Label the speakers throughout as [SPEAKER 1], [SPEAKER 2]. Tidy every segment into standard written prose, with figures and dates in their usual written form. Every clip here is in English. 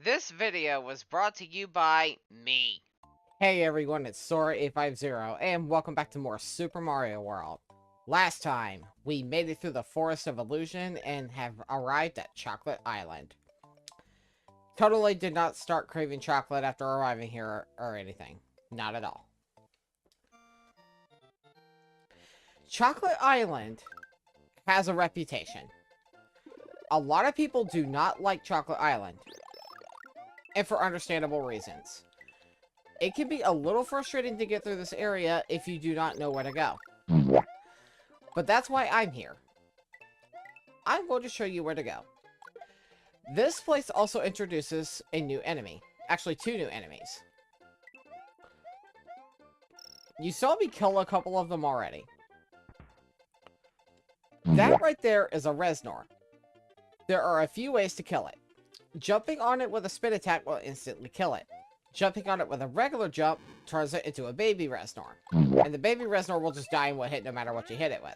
[SPEAKER 1] This video was brought to you by me.
[SPEAKER 2] Hey everyone, it's Sora850, and welcome back to more Super Mario World. Last time, we made it through the Forest of Illusion and have arrived at Chocolate Island. Totally did not start craving chocolate after arriving here or anything. Not at all. Chocolate Island has a reputation. A lot of people do not like Chocolate Island, and for understandable reasons. It can be a little frustrating to get through this area if you do not know where to go. But that's why I'm here. I'm going to show you where to go. This place also introduces a new enemy. Actually, two new enemies. You saw me kill a couple of them already. That right there is a Reznor. There are a few ways to kill it. Jumping on it with a spin attack will instantly kill it. Jumping on it with a regular jump turns it into a baby Reznor. And the baby Reznor will just die in one hit no matter what you hit it with.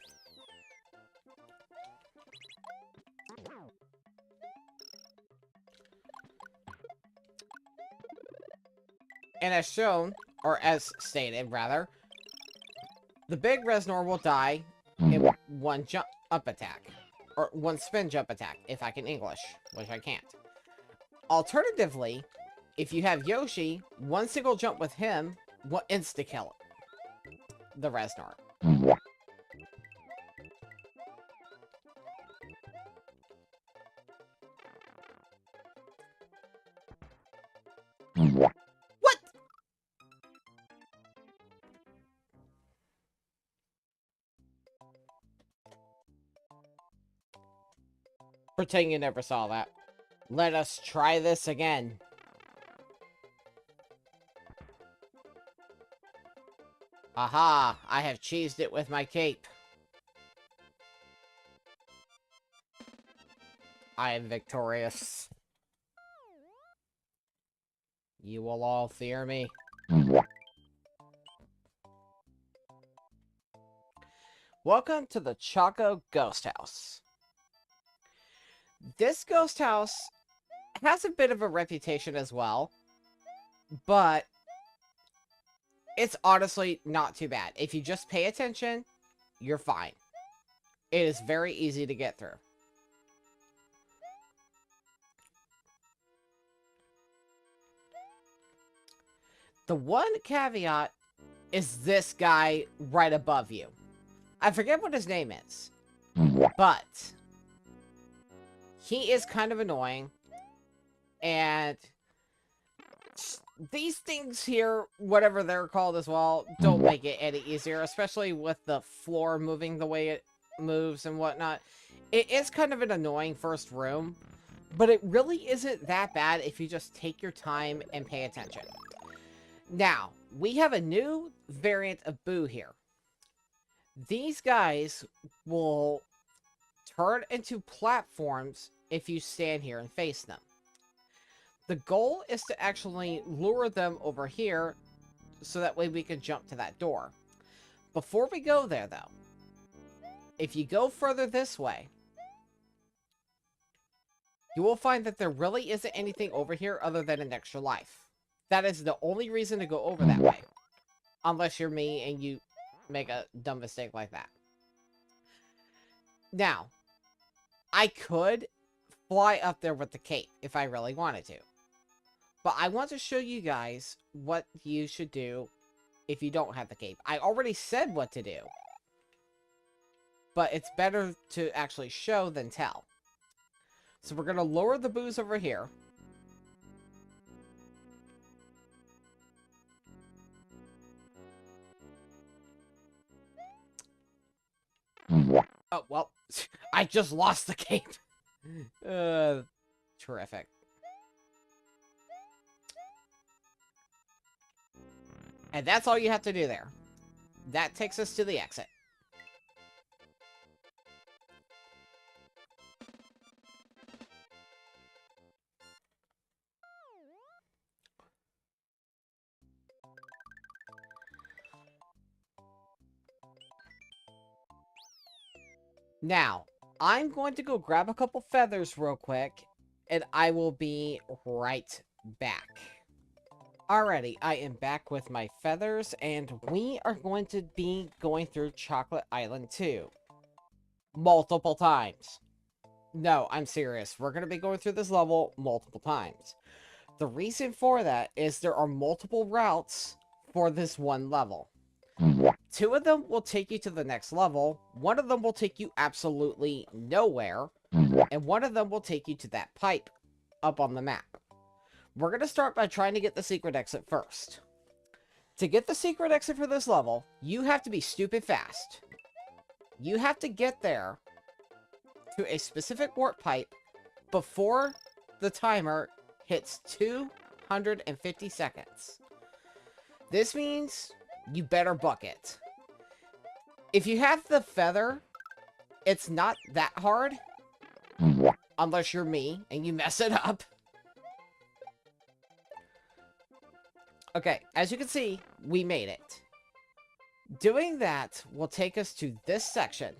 [SPEAKER 2] And as shown, or as stated rather, the big Reznor will die in one jump up attack. Or one spin jump attack, if I can English, which I can't. Alternatively, if you have Yoshi, one single jump with him will insta-kill the Reznor. What? Pretend you never saw that. Let us try this again. Aha! I have cheesed it with my cape. I am victorious. You will all fear me. Welcome to the Choco Ghost House. This ghost house has a bit of a reputation as well, but it's honestly not too bad. If you just pay attention, you're fine. It is very easy to get through. The one caveat is this guy right above you. I forget what his name is, but he is kind of annoying, and these things here, whatever they're called as well, don't make it any easier, especially with the floor moving the way it moves and whatnot. It is kind of an annoying first room, but it really isn't that bad if you just take your time and pay attention. Now, we have a new variant of Boo here. These guys will turn into platforms if you stand here and face them. The goal is to actually lure them over here so that way we can jump to that door. Before we go there, though, if you go further this way, you will find that there really isn't anything over here other than an extra life. That is the only reason to go over that way. Unless you're me and you make a dumb mistake like that. Now, I could fly up there with the cape if I really wanted to. But I want to show you guys what you should do if you don't have the cape. I already said what to do. But it's better to actually show than tell. So we're going to lower the Boos over here. Oh, well, I just lost the cape. Terrific. And that's all you have to do there. That takes us to the exit. Now, I'm going to go grab a couple feathers real quick, and I will be right back. Alrighty, I am back with my feathers, and we are going to be going through Chocolate Island 2. Multiple times. No, I'm serious. We're going to be going through this level multiple times. The reason for that is there are multiple routes for this one level. 2 of them will take you to the next level, 1 of them will take you absolutely nowhere, and 1 of them will take you to that pipe up on the map. We're going to start by trying to get the secret exit first. To get the secret exit for this level, you have to be stupid fast. You have to get there to a specific warp pipe before the timer hits 250 seconds. This means you better book it. If you have the feather, it's not that hard. Unless you're me and you mess it up. Okay, as you can see, we made it. Doing that will take us to this section.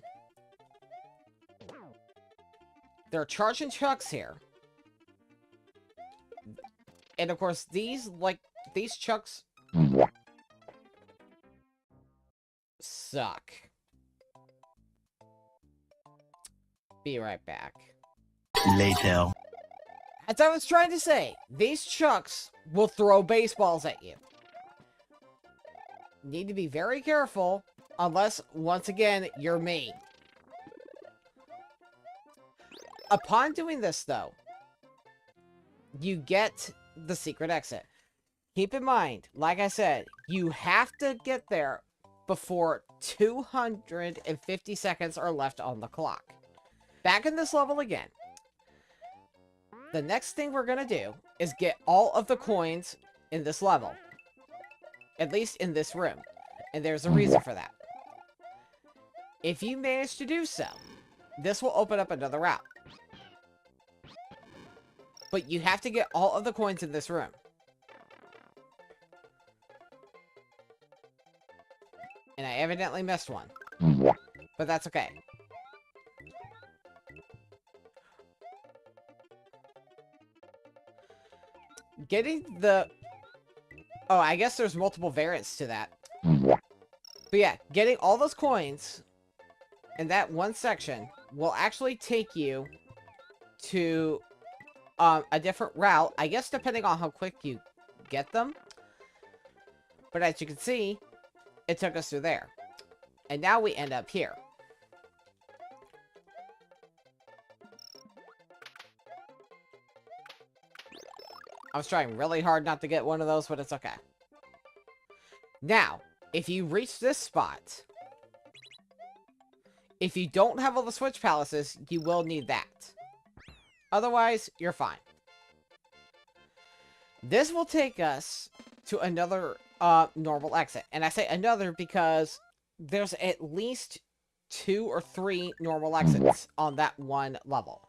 [SPEAKER 2] There are charging trucks here. And of course, these trucks suck. Be right back.
[SPEAKER 3] Later.
[SPEAKER 2] As I was trying to say, these trucks will throw baseballs at you. Need to be very careful, unless, once again, you're me. Upon doing this, though, you get the secret exit. Keep in mind, like I said, you have to get there before 250 seconds are left on the clock. Back in this level again. The next thing we're gonna do is get all of the coins in this level. At least in this room. And there's a reason for that. If you manage to do so, this will open up another route. But you have to get all of the coins in this room. And I evidently missed one. But that's okay. Getting the... Oh, I guess there's multiple variants to that. But yeah, getting all those coins in that one section will actually take you to a different route. I guess depending on how quick you get them. But as you can see, it took us through there. And now we end up here. I was trying really hard not to get one of those, but it's okay. Now, if you reach this spot, if you don't have all the switch palaces, you will need that. Otherwise, you're fine. This will take us to another normal exit. And I say another because there's at least 2 or 3 normal exits on that one level.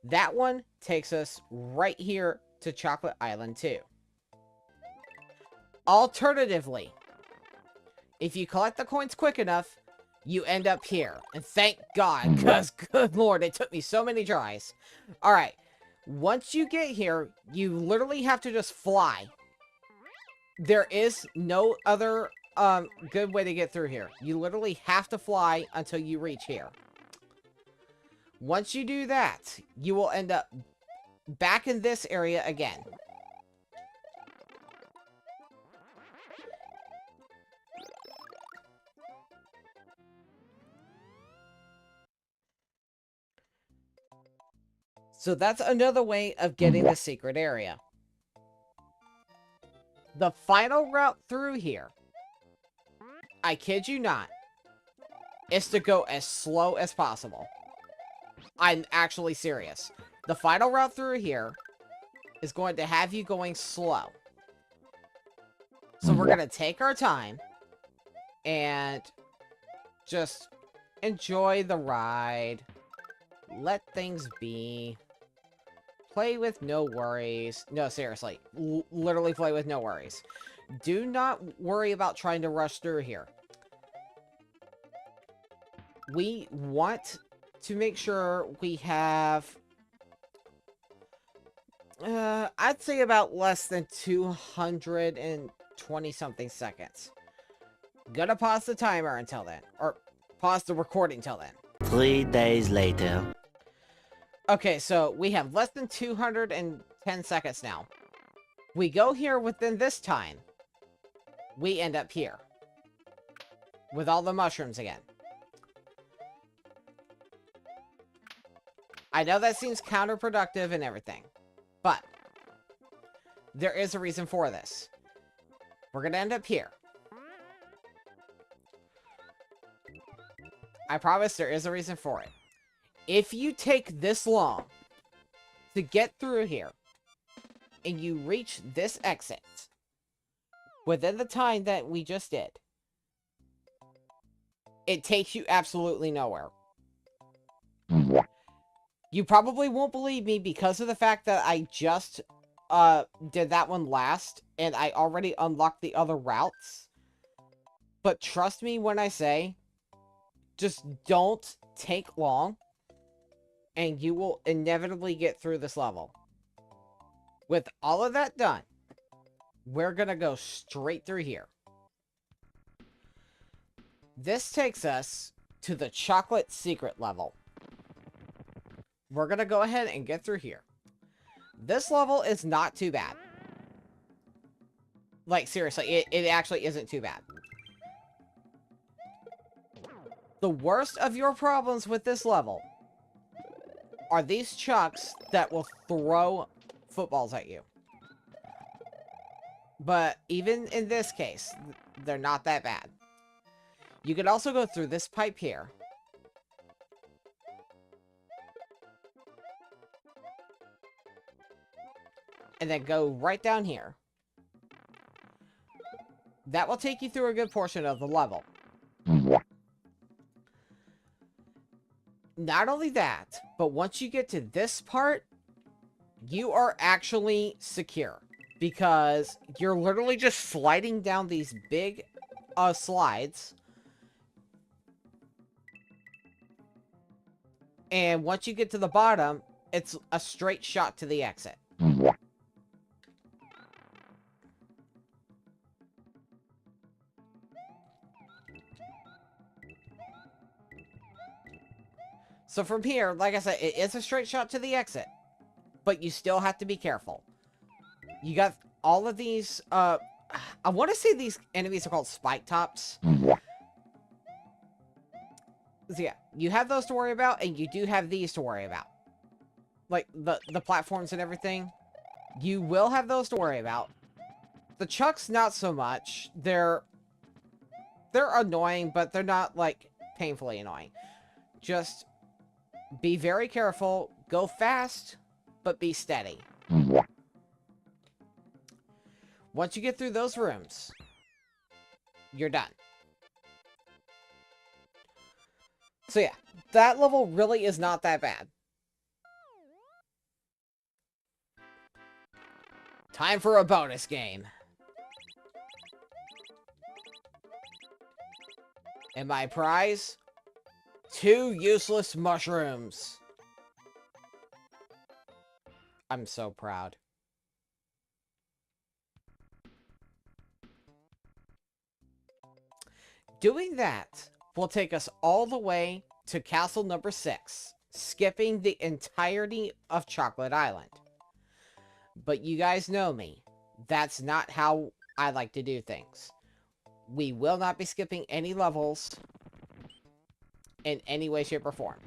[SPEAKER 2] That one takes us right here to Chocolate Island 2. Alternatively, if you collect the coins quick enough, you end up here. And thank God, because good lord, it took me so many tries. Alright, once you get here, you literally have to just fly. There is no other good way to get through here. You literally have to fly until you reach here. Once you do that, you will end up back in this area again. So that's another way of getting the secret area. The final route through here, I kid you not, is to go as slow as possible. I'm actually serious. The final route through here is going to have you going slow. So we're going to take our time and just enjoy the ride. Let things be. Play with no worries. No, seriously. Literally play with no worries. Do not worry about trying to rush through here. We want to make sure we have I'd say about less than 220 something seconds. Gonna pause the timer until then. Or pause the recording till then.
[SPEAKER 3] 3 days later.
[SPEAKER 2] Okay, so we have less than 210 seconds now. We go here within this time. We end up here. With all the mushrooms again. I know that seems counterproductive and everything. But there is a reason for this. We're gonna end up here. I promise there is a reason for it. If you take this long to get through here, and you reach this exit within the time that we just did, it takes you absolutely nowhere. You probably won't believe me because of the fact that I just did that one last, and I already unlocked the other routes. But trust me when I say, just don't take long, and you will inevitably get through this level. With all of that done, we're gonna go straight through here. This takes us to the chocolate secret level. We're gonna go ahead and get through here. This level is not too bad. Like, seriously, it actually isn't too bad. The worst of your problems with this level are these chucks that will throw footballs at you. But even in this case, they're not that bad. You could also go through this pipe here. And then go right down here. That will take you through a good portion of the level. Not only that, but once you get to this part, you are actually secure. Because you're literally just sliding down these big slides. And once you get to the bottom, it's a straight shot to the exit. So from here, like I said, it is a straight shot to the exit. But you still have to be careful. You got all of these, I want to say these enemies are called spike tops. So yeah, you have those to worry about, and you do have these to worry about. Like, the platforms and everything. You will have those to worry about. The chucks, not so much. They're annoying, but they're not, like, painfully annoying. Just be very careful. Go fast, but be steady. Once you get through those rooms, you're done. So yeah, that level really is not that bad. Time for a bonus game. And my prize? 2 useless mushrooms. I'm so proud. Doing that will take us all the way to castle number 6, skipping the entirety of Chocolate Island. But you guys know me. That's not how I like to do things. We will not be skipping any levels in any way, shape, or form.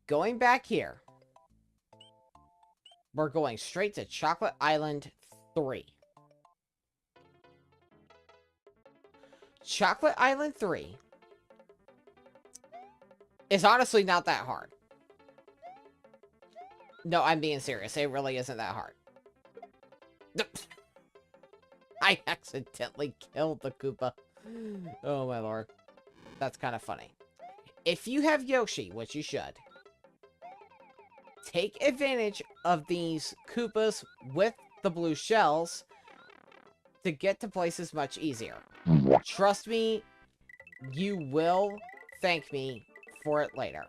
[SPEAKER 2] Going back here, we're going straight to Chocolate Island 3. Chocolate Island 3 is honestly not that hard. No, I'm being serious. It really isn't that hard. I accidentally killed the Koopa. Oh my lord. That's kind of funny. If you have Yoshi, which you should, take advantage of these Koopas with the blue shells to get to places much easier. Trust me, you will thank me for it later.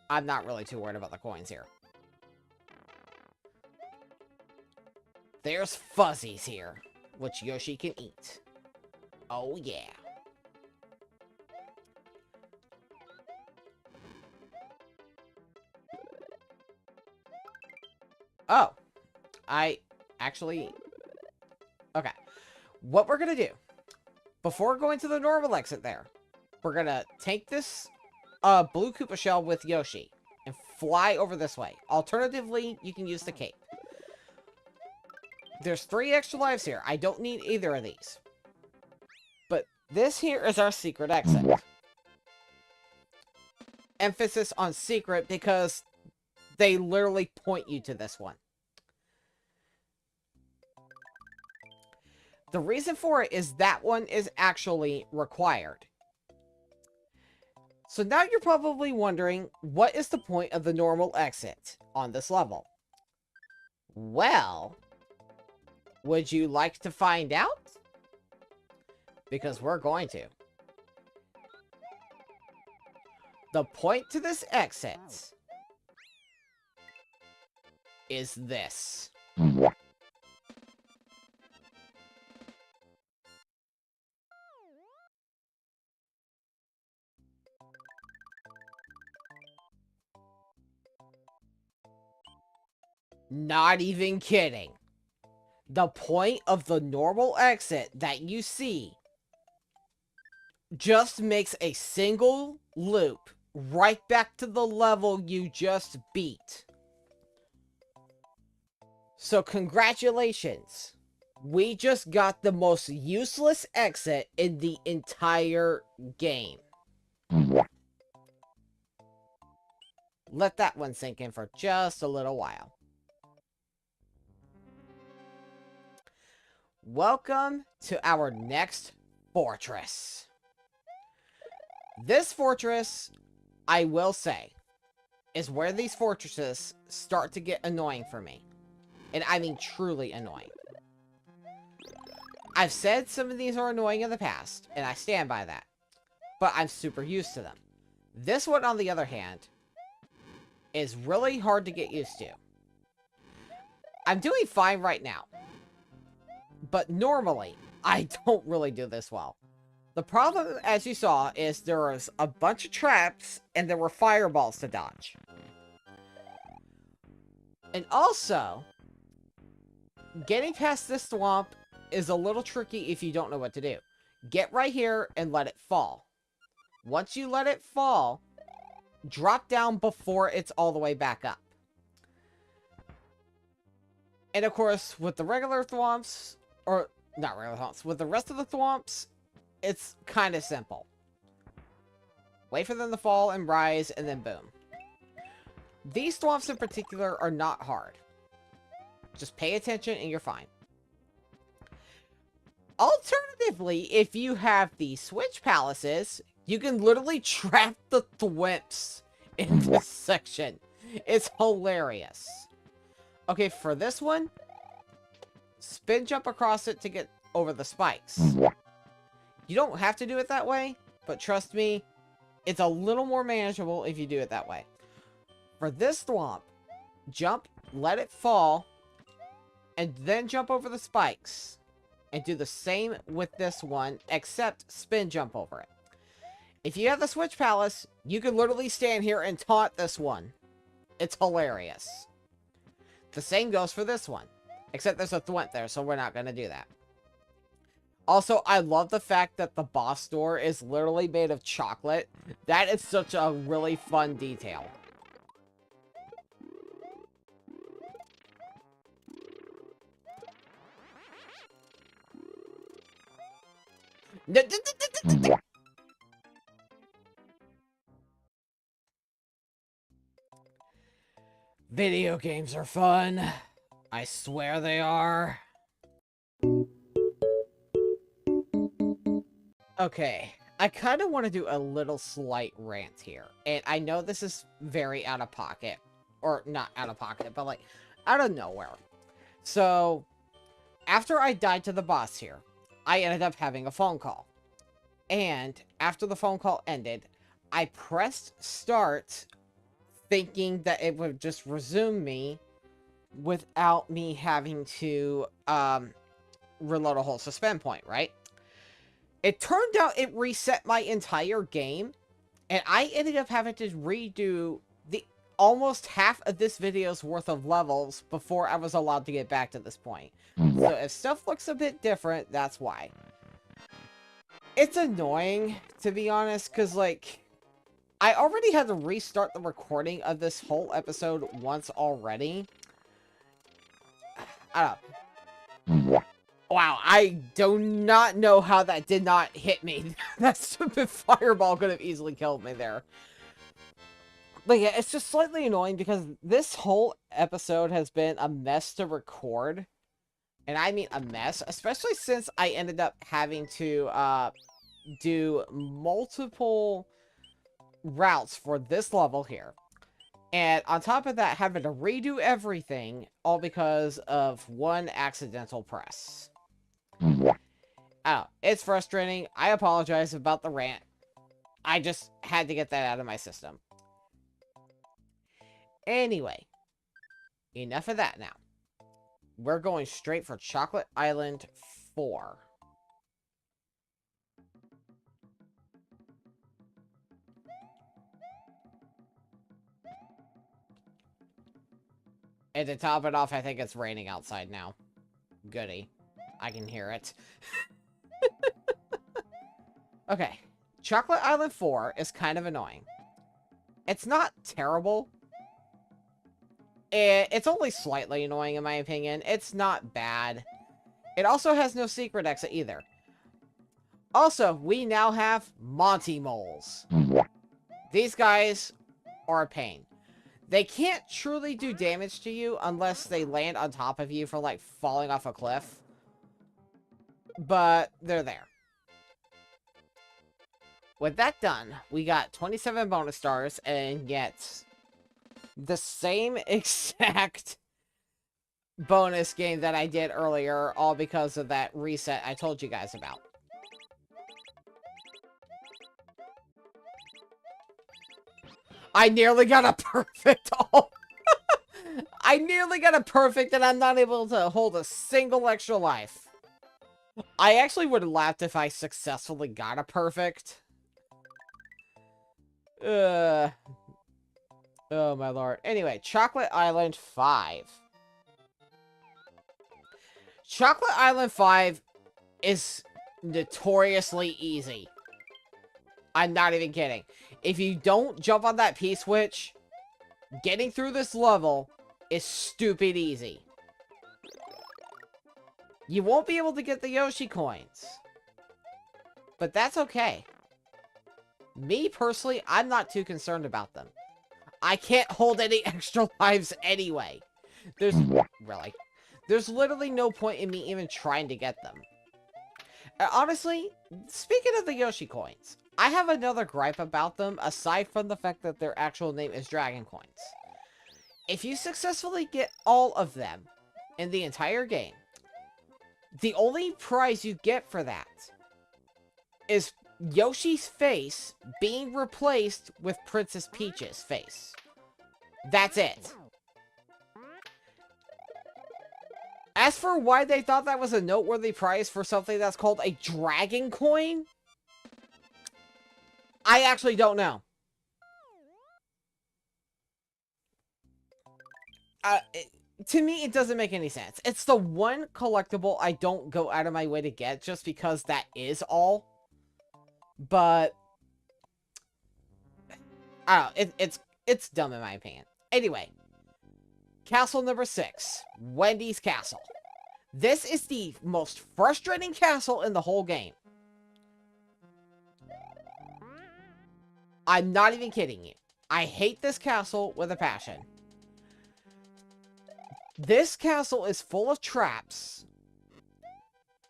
[SPEAKER 2] I'm not really too worried about the coins here. There's fuzzies here, which Yoshi can eat. Oh, yeah. Oh, I actually... Okay. What we're going to do, before going to the normal exit there, we're going to take this blue Koopa shell with Yoshi and fly over this way. Alternatively, you can use the cape. There's 3 extra lives here. I don't need either of these. But this here is our secret exit. Emphasis on secret because they literally point you to this one. The reason for it is that one is actually required. So now you're probably wondering, what is the point of the normal exit on this level? Well, would you like to find out? Because we're going to. The point to this exit is this. Not even kidding. The point of the normal exit that you see just makes a single loop right back to the level you just beat. So congratulations. We just got the most useless exit in the entire game. Let that one sink in for just a little while. Welcome to our next fortress. This fortress, I will say, is where these fortresses start to get annoying for me. And I mean truly annoying. I've said some of these are annoying in the past, and I stand by that. But I'm super used to them. This one, on the other hand, is really hard to get used to. I'm doing fine right now. But normally, I don't really do this well. The problem, as you saw, is there was a bunch of traps and there were fireballs to dodge. And also, getting past this swamp is a little tricky if you don't know what to do. Get right here and let it fall. Once you let it fall, drop down before it's all the way back up. And of course, with the regular thwomps, or not regular thwomps, with the rest of the thwomps, it's kind of simple. Wait for them to fall and rise, and then boom. These thwomps in particular are not hard. Just pay attention and you're fine. Alternatively, if you have the Switch Palaces, you can literally trap the thwimps in this section. It's hilarious. Okay, for this one, spin jump across it to get over the spikes. You don't have to do it that way, but trust me, it's a little more manageable if you do it that way. For this thwomp, jump, let it fall, and then jump over the spikes. And do the same with this one, except spin jump over it. If you have the Switch Palace, you can literally stand here and taunt this one. It's hilarious. The same goes for this one. Except there's a thwimp there, so we're not going to do that. Also, I love the fact that the boss door is literally made of chocolate. That is such a really fun detail. Video games are fun. I swear they are. Okay, I kind of want to do a little slight rant here. And I know this is very out of pocket. Or not out of pocket, but like out of nowhere. So, after I died to the boss here, I ended up having a phone call. And after the phone call ended, I pressed start thinking that it would just resume me without me having to reload a whole suspend point, right? It turned out it reset my entire game, and I ended up having to redo the almost half of this video's worth of levels before I was allowed to get back to this point. So if stuff looks a bit different, that's why. It's annoying, to be honest, because, like, I already had to restart the recording of this whole episode once already. I don't know. Wow, I do not know how that did not hit me. That stupid fireball could have easily killed me there. But yeah, it's just slightly annoying because this whole episode has been a mess to record. And I mean a mess, especially since I ended up having to do multiple routes for this level here. And on top of that, having to redo everything, all because of one accidental press. Oh, it's frustrating. I apologize about the rant. I just had to get that out of my system. Anyway, enough of that now. We're going straight for Chocolate Island 4. And to top it off, I think it's raining outside now. Goody. I can hear it. Okay. Chocolate Island 4 is kind of annoying. It's not terrible. It's only slightly annoying in my opinion. It's not bad. It also has no secret exit either. Also, we now have Monty Moles. These guys are a pain. They can't truly do damage to you unless they land on top of you from, like, falling off a cliff. But they're there. With that done, we got 27 bonus stars and get the same exact bonus game that I did earlier, all because of that reset I told you guys about. I nearly got a perfect. Oh. I nearly got a perfect and I'm not able to hold a single extra life. I actually would have laughed if I successfully got a perfect. Oh my lord. Anyway, Chocolate Island 5. Chocolate Island 5 is notoriously easy. I'm not even kidding. If you don't jump on that P-switch, getting through this level is stupid easy. You won't be able to get the Yoshi coins. But that's okay. Me, personally, I'm not too concerned about them. I can't hold any extra lives anyway. There's literally no point in me even trying to get them. Honestly, speaking of the Yoshi coins, I have another gripe about them, aside from the fact that their actual name is Dragon Coins. If you successfully get all of them in the entire game, the only prize you get for that is Yoshi's face being replaced with Princess Peach's face. That's it. As for why they thought that was a noteworthy prize for something that's called a Dragon Coin, I actually don't know. To me, it doesn't make any sense. It's the one collectible I don't go out of my way to get just because that is all. But I don't know. It's dumb in my opinion. Anyway, castle number 6, Wendy's Castle. This is the most frustrating castle in the whole game. I'm not even kidding you. I hate this castle with a passion. This castle is full of traps,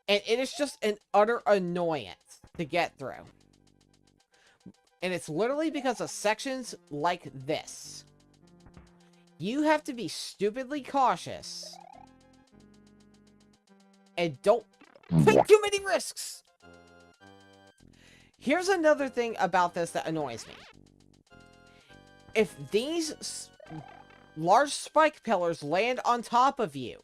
[SPEAKER 2] and it is just an utter annoyance to get through. And it's literally because of sections like this. You have to be stupidly cautious. And don't take too many risks. Here's another thing about this that annoys me. if these large spike pillars land on top of you,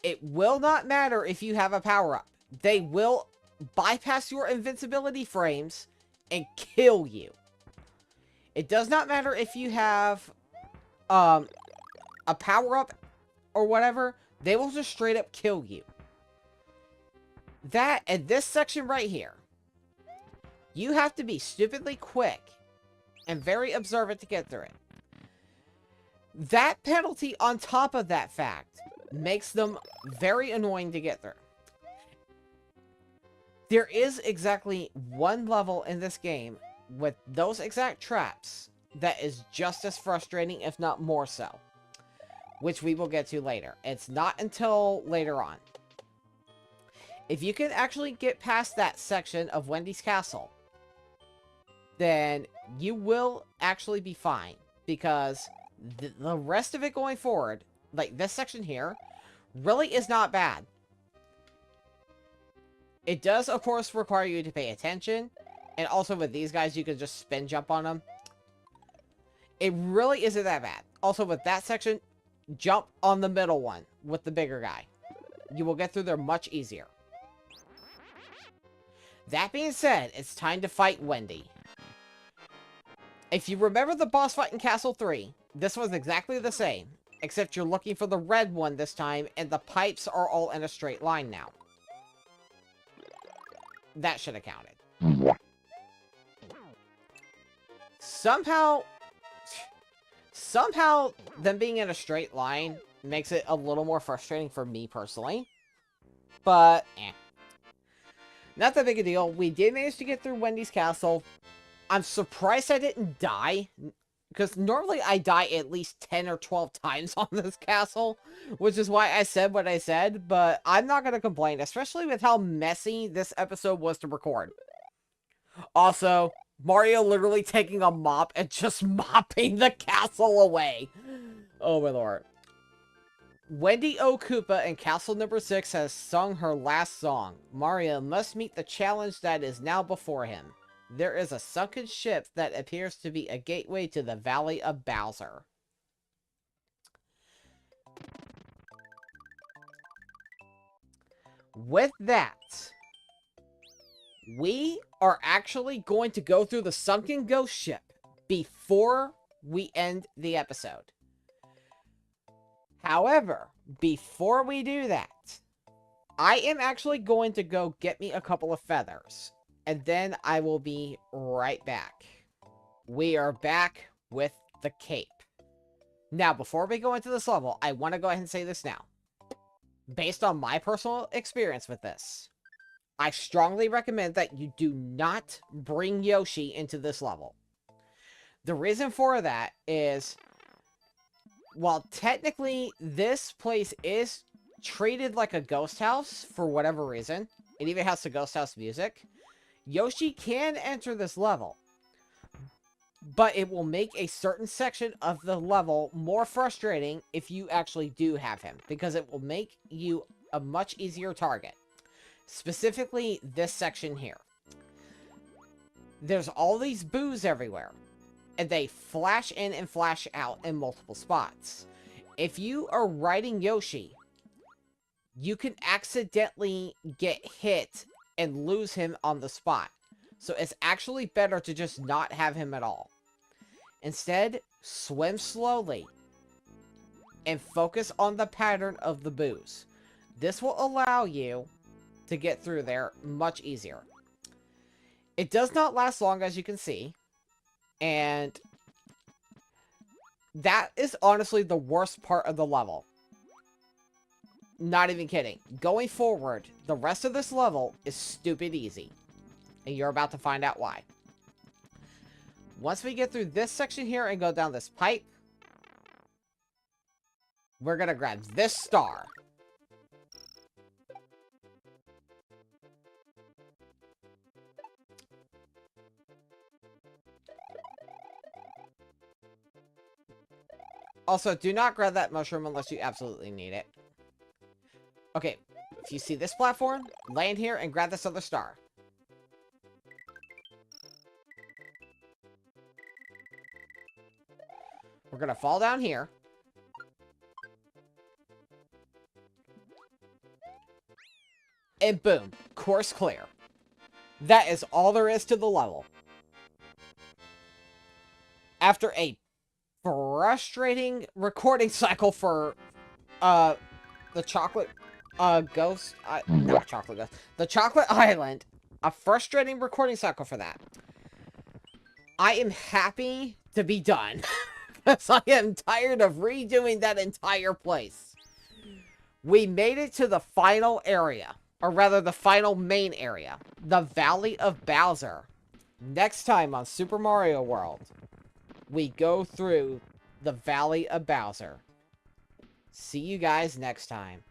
[SPEAKER 2] it will not matter if you have a power-up. They will bypass your invincibility frames and kill you. It does not matter if you have a power-up or whatever. They will just straight up kill you. That, and this section right here, you have to be stupidly quick and very observant to get through it. That penalty on top of that fact makes them very annoying to get through. There is exactly one level in this game with those exact traps that is just as frustrating, if not more so, which we will get to later. It's not until later on. If you can actually get past that section of Wendy's Castle, then you will actually be fine, because the rest of it going forward, like this section here, really is not bad. It does, of course, require you to pay attention, and also with these guys, you can just spin jump on them. It really isn't that bad. Also, with that section, jump on the middle one with the bigger guy. You will get through there much easier. That being said, it's time to fight Wendy. If you remember the boss fight in Castle 3, this was exactly the same, except you're looking for the red one this time, and the pipes are all in a straight line now. That should have counted. Somehow, them being in a straight line makes it a little more frustrating for me personally. But, not that big a deal. We did manage to get through Wendy's Castle. I'm surprised I didn't die, because normally I die at least 10 or 12 times on this castle, which is why I said what I said, but I'm not going to complain, especially with how messy this episode was to record. Also, Mario literally taking a mop and just mopping the castle away. Oh my lord. Wendy O. Koopa in Castle number 6 has sung her last song. Mario must meet the challenge that is now before him. There is a sunken ship that appears to be a gateway to the Valley of Bowser. With that, we are actually going to go through the sunken ghost ship before we end the episode. However, before we do that, I am actually going to go get me a couple of feathers. And then I will be right back. We are back with the cape. Now, before we go into this level, I want to go ahead and say this now. Based on my personal experience with this, I strongly recommend that you do not bring Yoshi into this level. The reason for that is, while technically this place is treated like a ghost house for whatever reason, it even has the ghost house music, Yoshi can enter this level, but it will make a certain section of the level more frustrating if you actually do have him, because it will make you a much easier target. Specifically, this section here. There's all these boos everywhere, and they flash in and flash out in multiple spots. If you are riding Yoshi, you can accidentally get hit and lose him on the spot. So it's actually better to just not have him at all. Instead, swim slowly and focus on the pattern of the boos. This will allow you to get through there much easier. It does not last long, as you can see, and that is honestly the worst part of the level. Not even kidding. Going forward, the rest of this level is stupid easy. And you're about to find out why. Once we get through this section here and go down this pipe, we're gonna grab this star. Also, do not grab that mushroom unless you absolutely need it. Okay, if you see this platform, land here and grab this other star. We're gonna fall down here. And boom, course clear. That is all there is to the level. After a frustrating recording cycle for the chocolate ghost, not chocolate ghost, the chocolate island, a frustrating recording cycle for that. I am happy to be done because I am tired of redoing that entire place. We made it to the final area, or rather the final main area, the Valley of Bowser. Next time on Super Mario World, we go through the Valley of Bowser. See you guys next time.